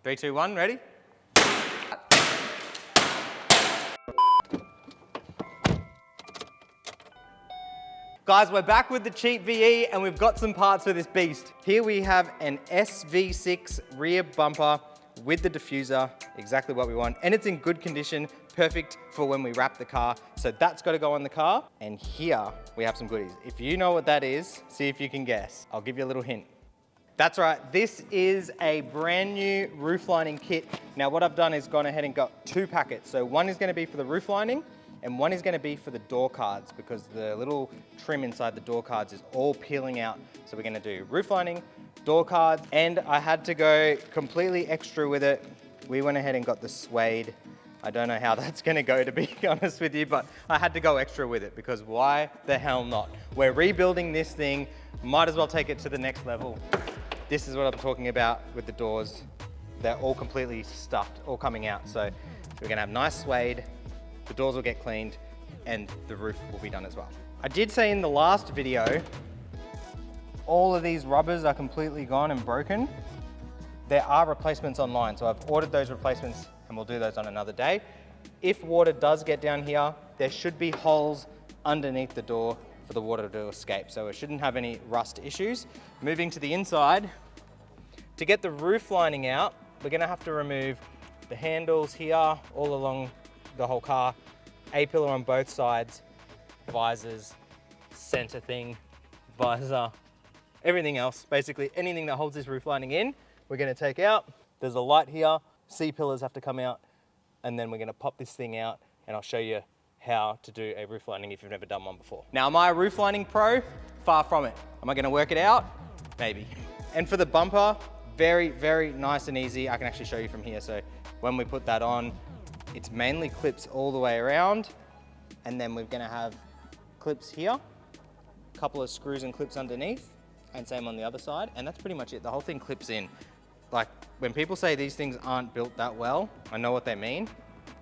3, 2, 1, ready? Guys, we're back with the cheap VE and we've got some parts for this beast. Here we have an SV6 rear bumper with the diffuser, exactly what we want. And it's in good condition, perfect for when we wrap the car. So that's got to go on the car. And here we have some goodies. If you know what that is, see if you can guess. I'll give you a little hint. That's right, this is a brand new roof lining kit. Now what I've done is gone ahead and got 2 packets. So one is going to be for the roof lining and one is going to be for the door cards because the little trim inside the door cards is all peeling out. So we're going to do roof lining, door cards, and I had to go completely extra with it. We went ahead and got the suede. I don't know how that's going to go, to be honest with you, but I had to go extra with it because why the hell not? We're rebuilding this thing, might as well take it to the next level. This is what I'm talking about with the doors. They're all completely stuffed, all coming out. So we're gonna have nice suede, the doors will get cleaned, and the roof will be done as well. I did say in the last video, all of these rubbers are completely gone and broken. There are replacements online, so I've ordered those replacements and we'll do those on another day. If water does get down here, there should be holes underneath the door for the water to escape, so it shouldn't have any rust issues. Moving to the inside, to get the roof lining out, we're gonna have to remove the handles here, all along the whole car, A-pillar on both sides, visors, center thing, visor, everything else, basically anything that holds this roof lining in, we're gonna take out. There's a light here, C-pillars have to come out, and then we're gonna pop this thing out and I'll show you how to do a roof lining if you've never done one before. Now, am I a roof lining pro? Far from it. Am I gonna work it out? Maybe. And for the bumper, very, very nice and easy. I can actually show you from here. So when we put that on, it's mainly clips all the way around. And then we're gonna have clips here, a couple of screws and clips underneath, and same on the other side. And that's pretty much it. The whole thing clips in. Like, when people say these things aren't built that well, I know what they mean,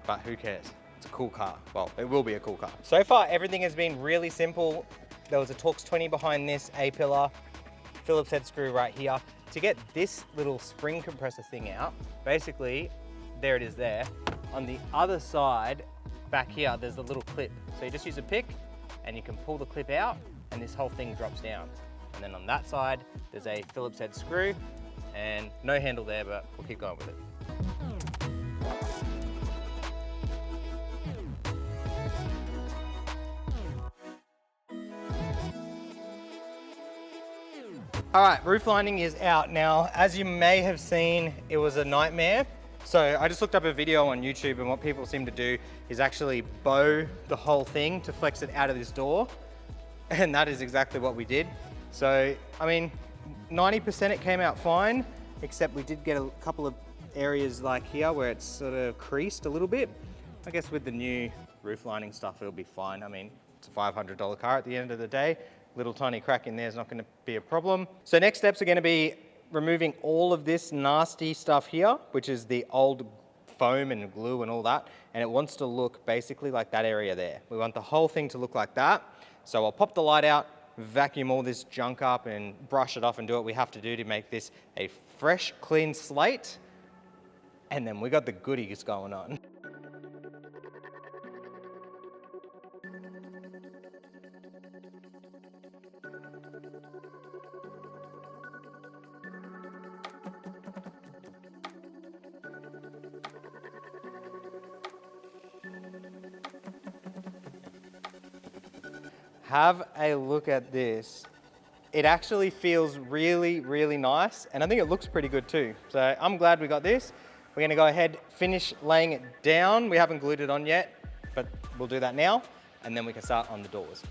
but who cares? It's a cool car. Well, it will be a cool car. So far, everything has been really simple. There was a Torx 20 behind this, A-pillar, Phillips head screw right here. To get this little spring compressor thing out, basically, there it is there. On the other side, back here, there's a little clip. So you just use a pick and you can pull the clip out and this whole thing drops down. And then on that side, there's a Phillips head screw and no handle there, but we'll keep going with it. All right, roof lining is out now. As you may have seen, it was a nightmare. So I just looked up a video on YouTube and what people seem to do is actually bow the whole thing to flex it out of this door. And that is exactly what we did. So, I mean, 90% it came out fine, except we did get a couple of areas like here where it's sort of creased a little bit. I guess with the new roof lining stuff, it'll be fine. I mean, it's a $500 car at the end of the day. Little tiny crack in there is not going to be a problem. So next steps are going to be removing all of this nasty stuff here, which is the old foam and glue and all that. And it wants to look basically like that area there. We want the whole thing to look like that. So I'll pop the light out, vacuum all this junk up and brush it off and do what we have to do to make this a fresh, clean slate. And then we got the goodies going on. Have a look at this. It actually feels really, really nice, and I think it looks pretty good too. So I'm glad we got this. We're gonna go ahead, finish laying it down. We haven't glued it on yet, but we'll do that now, and then we can start on the doors.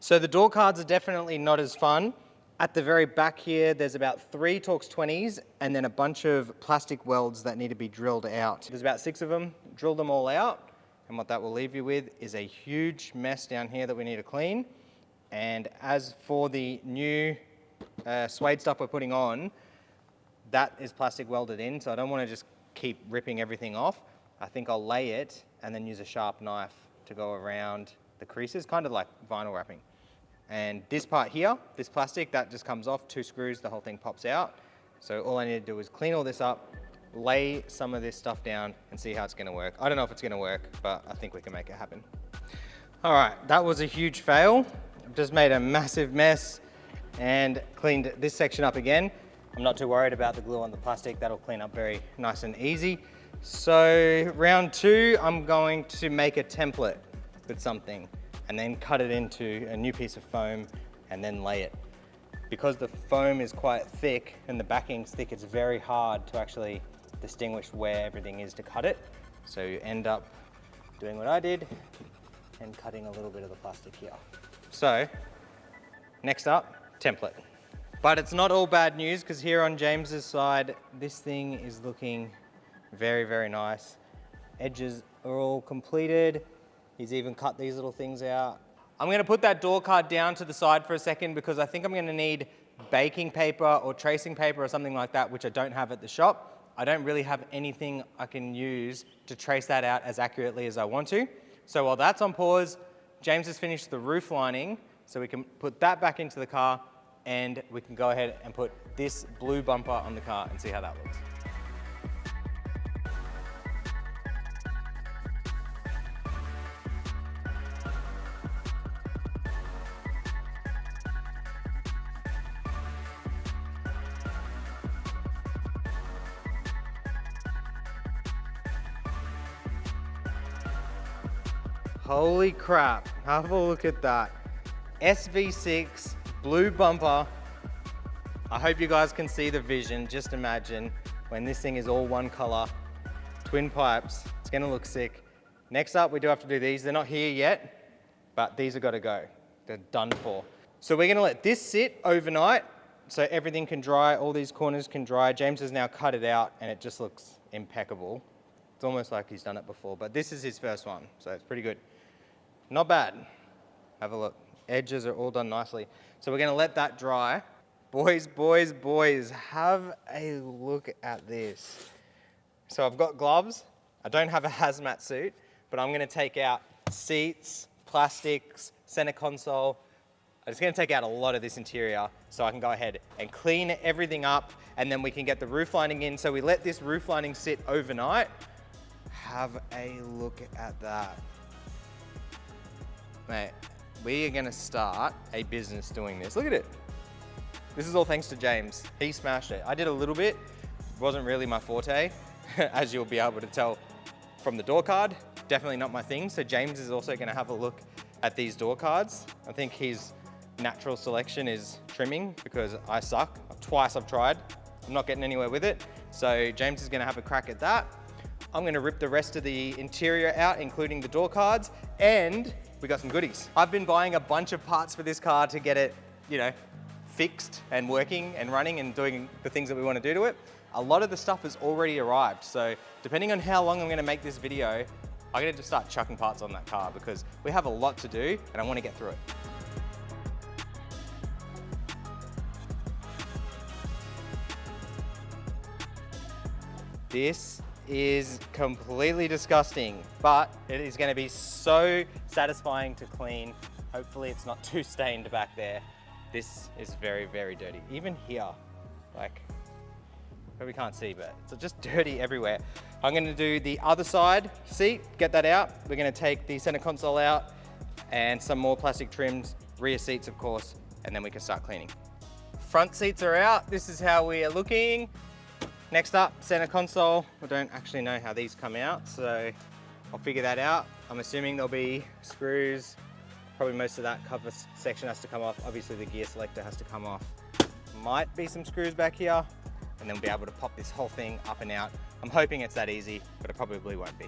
So the door cards are definitely not as fun. At the very back here, there's about 3 Torx 20s and then a bunch of plastic welds that need to be drilled out. There's about 6 of them, drill them all out, And what that will leave you with is a huge mess down here that we need to clean. And as for the new suede stuff we're putting on, that is plastic welded in, so I don't want to just keep ripping everything off. I think I'll lay it and then use a sharp knife to go around the creases, kind of like vinyl wrapping. And this part here, this plastic, that just comes off, 2 screws, the whole thing pops out. So all I need to do is clean all this up, lay some of this stuff down and see how it's gonna work. I don't know if it's gonna work, but I think we can make it happen. All right, that was a huge fail. I've just made a massive mess and cleaned this section up again. I'm not too worried about the glue on the plastic. That'll clean up very nice and easy. So round 2, I'm going to make a template with something and then cut it into a new piece of foam and then lay it. Because the foam is quite thick and the backing's thick, it's very hard to actually distinguish where everything is to cut it. So you end up doing what I did and cutting a little bit of the plastic here. So next up, template. But it's not all bad news, because here on James's side, this thing is looking very, very nice. Edges are all completed. He's even cut these little things out. I'm gonna put that door card down to the side for a second, because I think I'm gonna need baking paper or tracing paper or something like that, which I don't have at the shop. I don't really have anything I can use to trace that out as accurately as I want to. So while that's on pause, James has finished the roof lining, so we can put that back into the car, and we can go ahead and put this blue bumper on the car and see how that looks. Holy crap, have a look at that. SV6 blue bumper. I hope you guys can see the vision. Just imagine when this thing is all one color, twin pipes, it's gonna look sick. Next up, we do have to do these. They're not here yet, but these have got to go. They're done for. So we're gonna let this sit overnight so everything can dry, all these corners can dry. James has now cut it out and it just looks impeccable. It's almost like he's done it before, but this is his first one, so it's pretty good. Not bad. Have a look. Edges are all done nicely. So we're gonna let that dry. Boys, boys, boys, have a look at this. So I've got gloves. I don't have a hazmat suit, but I'm gonna take out seats, plastics, center console. I'm just gonna take out a lot of this interior so I can go ahead and clean everything up, and then we can get the roof lining in. So we let this roof lining sit overnight. Have a look at that. Mate, we are gonna start a business doing this. Look at it. This is all thanks to James. He smashed it. I did a little bit. It wasn't really my forte, as you'll be able to tell from the door card. Definitely not my thing. So James is also gonna have a look at these door cards. I think his natural selection is trimming, because I suck. Twice I've tried. I'm not getting anywhere with it. So James is gonna have a crack at that. I'm gonna rip the rest of the interior out, including the door cards, and we got some goodies. I've been buying a bunch of parts for this car to get it, you know, fixed and working and running and doing the things that we want to do to it. A lot of the stuff has already arrived. So depending on how long I'm going to make this video, I'm going to just start chucking parts on that car, because we have a lot to do and I want to get through it. This is completely disgusting, but it is going to be so satisfying to clean. Hopefully it's not too stained back there. This is very, very dirty. Even here, like, probably can't see, but it's just dirty everywhere. I'm going to do the other side seat, get that out. We're going to take the center console out and some more plastic trims, rear seats of course, and then we can start cleaning. Front seats are out. This is how we are looking. Next up, center console. I don't actually know how these come out, so I'll figure that out. I'm assuming there'll be screws. Probably most of that cover section has to come off. Obviously the gear selector has to come off. Might be some screws back here, and then we'll be able to pop this whole thing up and out. I'm hoping it's that easy, but it probably won't be.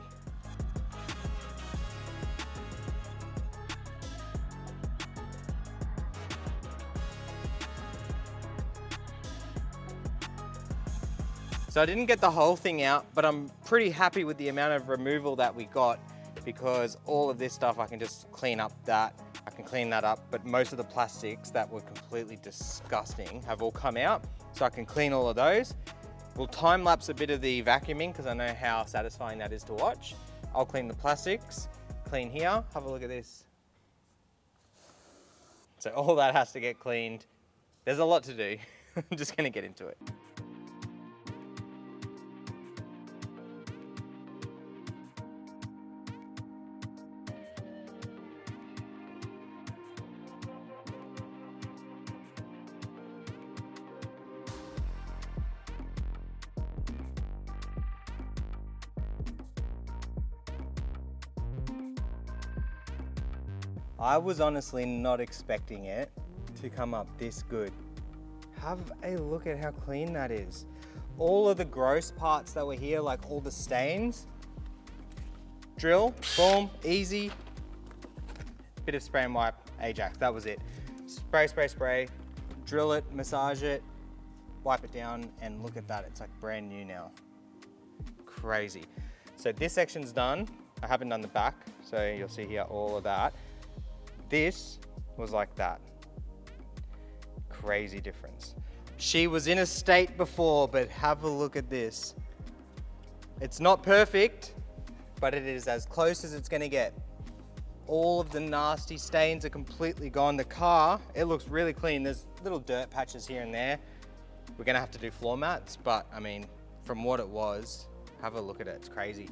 So I didn't get the whole thing out, but I'm pretty happy with the amount of removal that we got. because all of this stuff I can just clean up that. I can clean that up, but most of the plastics that were completely disgusting have all come out, so I can clean all of those. We'll time lapse a bit of the vacuuming because I know how satisfying that is to watch. I'll clean the plastics, clean here, have a look at this. So all that has to get cleaned. There's a lot to do. I'm just gonna get into it. I was honestly not expecting it to come up this good. Have a look at how clean that is. All of the gross parts that were here, like all the stains, drill, boom, easy. Bit of spray and wipe, Ajax, that was it. Spray, spray, spray, drill it, massage it, wipe it down, and look at that, it's like brand new now. Crazy. So this section's done. I haven't done the back, so you'll see here all of that. This was like that. Crazy difference. She was in a state before, but have a look at this. It's not perfect, but it is as close as it's gonna get. All of the nasty stains are completely gone. The car, it looks really clean. There's little dirt patches here and there. We're gonna have to do floor mats, but I mean, from what it was, have a look at it, it's crazy.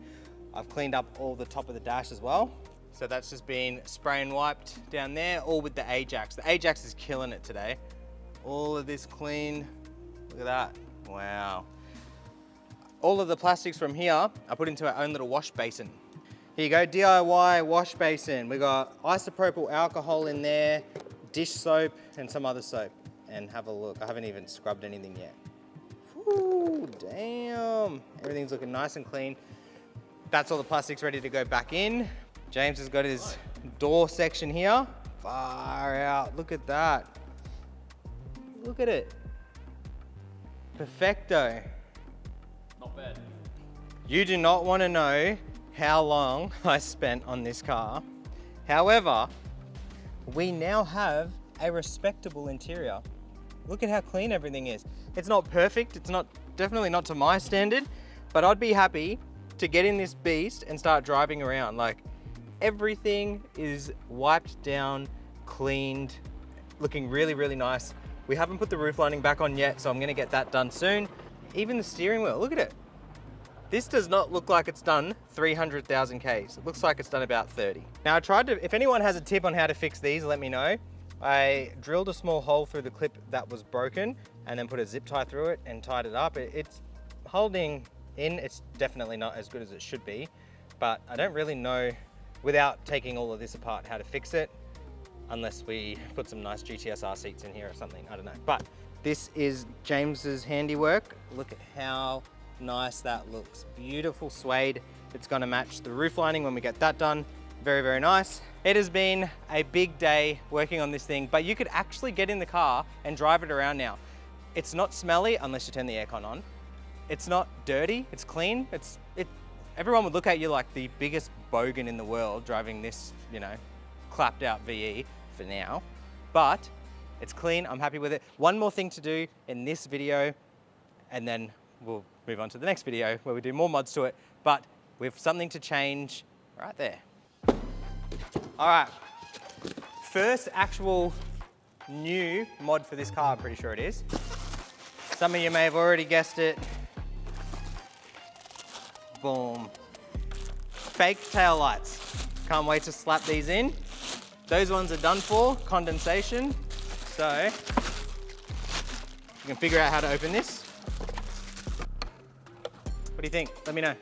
I've cleaned up all the top of the dash as well. So that's just been spray and wiped down there, all with the Ajax. The Ajax is killing it today. All of this clean, look at that, wow. All of the plastics from here I put into our own little wash basin. Here you go, DIY wash basin. We got isopropyl alcohol in there, dish soap, and some other soap. And have a look, I haven't even scrubbed anything yet. Whew, damn. Everything's looking nice and clean. That's all the plastics ready to go back in. James has got his door section here. Far out, look at that. Look at it. Perfecto. Not bad. You do not want to know how long I spent on this car. However, we now have a respectable interior. Look at how clean everything is. It's not perfect, it's not definitely not to my standard, but I'd be happy to get in this beast and start driving around. Like, everything is wiped down, cleaned, looking really, really nice. We haven't put the roof lining back on yet, so I'm gonna get that done soon. Even the steering wheel, look at it. This does not look like it's done 300,000 Ks. It looks like it's done about 30. Now I tried to, if anyone has a tip on how to fix these, let me know. I drilled a small hole through the clip that was broken and then put a zip tie through it and tied it up. It's holding in, it's definitely not as good as it should be, but I don't really know, without taking all of this apart, how to fix it, unless we put some nice GTSR seats in here or something, I don't know. But this is James's handiwork. Look at how nice that looks. Beautiful suede. It's gonna match the roof lining when we get that done. Very, very nice. It has been a big day working on this thing, but you could actually get in the car and drive it around now. It's not smelly unless you turn the aircon on. It's not dirty, it's clean. Everyone would look at you like the biggest bogan in the world driving this, you know, clapped out VE for now, but it's clean, I'm happy with it. One more thing to do in this video, and then we'll move on to the next video where we do more mods to it, but we have something to change right there. All right, first actual new mod for this car, I'm pretty sure it is. Some of you may have already guessed it. Boom. Fake tail lights. Can't wait to slap these in. Those ones are done for, condensation. So, you can figure out how to open this. What do you think? Let me know.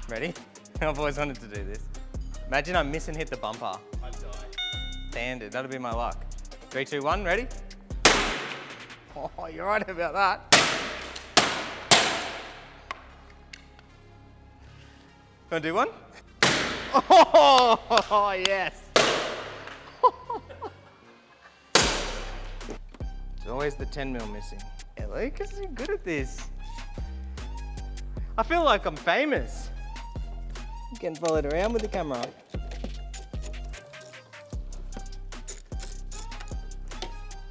Ready? I've always wanted to do this. Imagine I miss and hit the bumper. I'd die. Standard, that'll be my luck. 3, 2, 1, ready? Oh, you're right about that. Wanna do one? Oh, yes. There's always the 10mm missing. Yeah, Lucas, you're good at this. I feel like I'm famous. Getting followed around with the camera.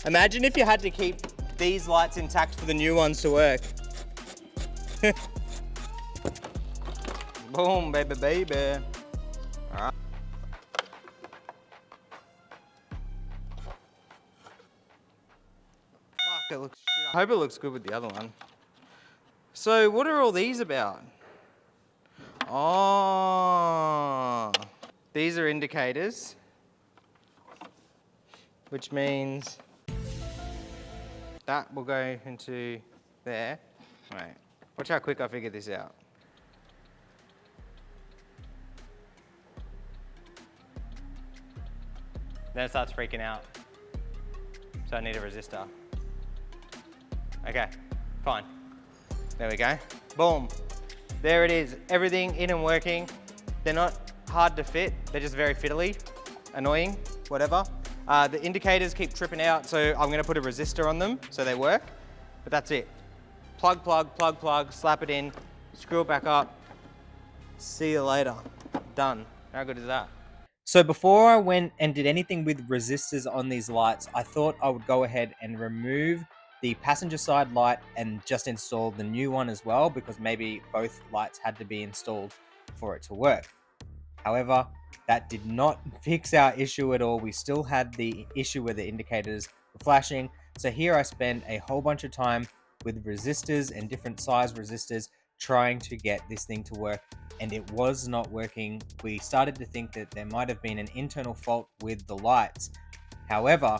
Imagine if you had to keep these lights intact for the new ones to work. Boom, baby, baby. All right. Fuck, it looks shit. I hope it looks good with the other one. So what are all these about? Oh, these are indicators, which means that will go into there. Right, watch how quick I figured this out. Then it starts freaking out. So I need a resistor. Okay, fine. There we go. Boom. There it is. Everything in and working. They're not hard to fit. They're just very fiddly, annoying, whatever. The indicators keep tripping out, so I'm gonna put a resistor on them so they work. But that's it. Plug, plug, plug, plug, slap it in, screw it back up. See you later. Done. How good is that? So before I went and did anything with resistors on these lights, I thought I would go ahead and remove the passenger side light and just install the new one as well, because maybe both lights had to be installed for it to work. However, that did not fix our issue at all. We still had the issue where the indicators were flashing. So here I spent a whole bunch of time with resistors and different size resistors trying to get this thing to work, and it was not working. We started to think that there might have been an internal fault with the lights. However,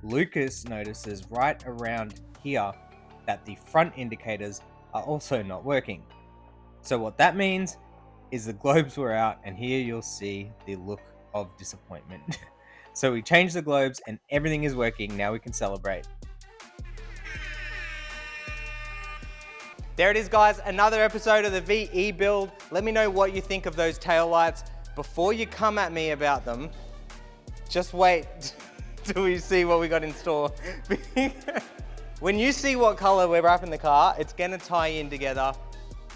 Lucas notices right around here that the front indicators are also not working. So what that means is the globes were out, and here you'll see the look of disappointment. So we changed the globes and everything is working. Now we can celebrate. There it is, guys, another episode of the VE build. Let me know what you think of those tail lights. Before you come at me about them, just wait till we see what we got in store. When you see what color we're wrapping the car, it's gonna tie in together,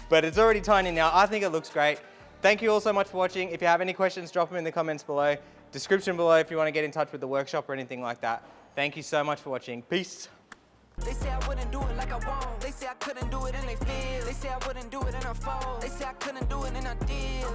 but it's already tying in now. I think it looks great. Thank you all so much for watching. If you have any questions, drop them in the comments below. Description below if you wanna get in touch with the workshop or anything like that. Thank you so much for watching. Peace. They say I wouldn't do it like I won't. They say I couldn't do it and they feel. They say I wouldn't do it and I fall. They say I couldn't do it and I did.